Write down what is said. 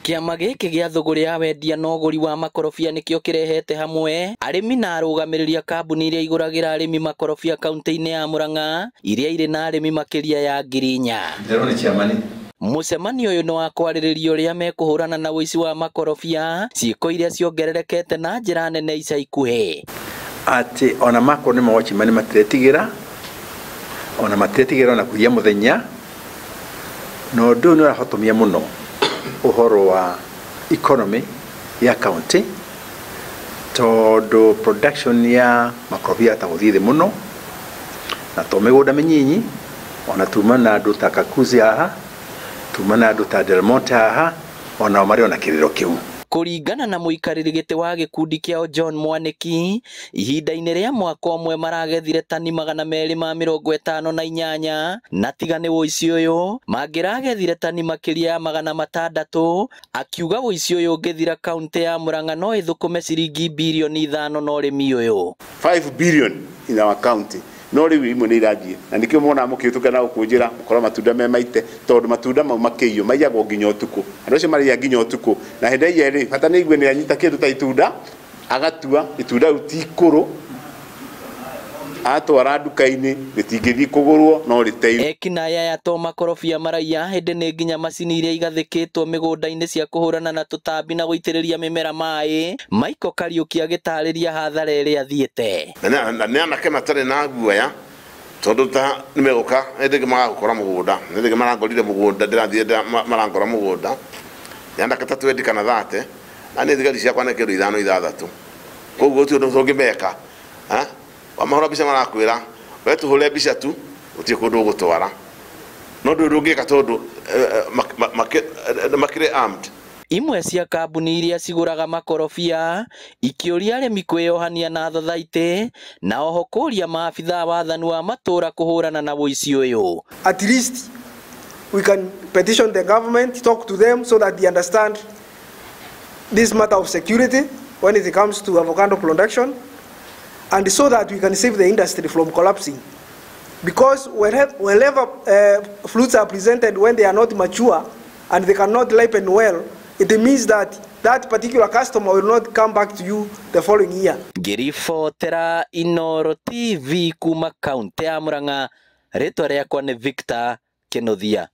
Kiama giki gia thuguri ya wendia na uguri wa makorobia nikio kirehete hamwe arimi na arugamiriria kambuni iria iguragira arimi makorobia kaunti-ini ya Murang'a iria iri na arimi makiria ya 4,000. Mucemanio uyu ni wa kwaririria uria mekuhurana na wici wa makorobia ciiko iria ciongererekete na njira nene ica ikuhi. Ati ona mako ni mawachi mani matiretigira ona kuhia muthenya no ndu ni rahotomia muno uhoro wa economy ya county tondu production ya makorobia taguthithe muno na to migunda minyinyi ona tuma na andu ta Kakuzi haha tuma na andu ta Del Monte haha ona mari ona kiriro kiu. Kuringana na muikariri giti wa gikundi kiao John Mwaniki, ihinda-ini ria mwaka umwe maragethire tani 258 na tigane woici uyu mangiragethire tani makiria ya 600. Akiuga woici uyu ungithira kaunti ya Murang'a no ithukume ciringi bilioni 5 na urimi uyu 5 billion in our county. No riu imwe ni irathie na nikio mona mukiutuka na ukunjira mukora matunda me maite tondu matunda mau makiyo maiyago nginya utuku andu acio mari nginya utuku na hende yeri bata ni igwe ni anyita kindu ta itunda agatua itunda utikuru atwara nduka-ini ritingithi kugurwo no riteyo. Ekinaya ya to makorobia maraiya hende ni nginya macini iria igathikitwo migunda-ini cia kuhurana na tutambi na guitiriria mimera mai. Michael Kariuki agitariria hathara iria athiete na anake matari na guoya tondu ta nimeguka hende magakora mugunda hende marangorire mugunda ndirathie marangora mugunda yanda katatu wedi kana thate ani thigari ciakwa na kindu 5-6 koguo ti undu ungimeka wamahora bica marakwira wetu hule bica tu utie kundu gutwara no ndu ndungika tondu makire armed. Imwe cia kambuni iria ciguraga makorobia ikiuria arimi kwiohania na thothaiti na oho kuria maabitha wathani wa matura kuhurana na woici uyu. At least we can petition the government, talk to them so that they understand this matter of security when it comes to avocado production, and so that we can save the industry from collapsing. Because whenever fruits are presented when they are not mature and they cannot ripen well, it means that that particular customer will not come back to you the following year. Ngiribotera Inooro TV kuma kaunti ya Murang'a, ritwa riakwa ni Victor Kenothia.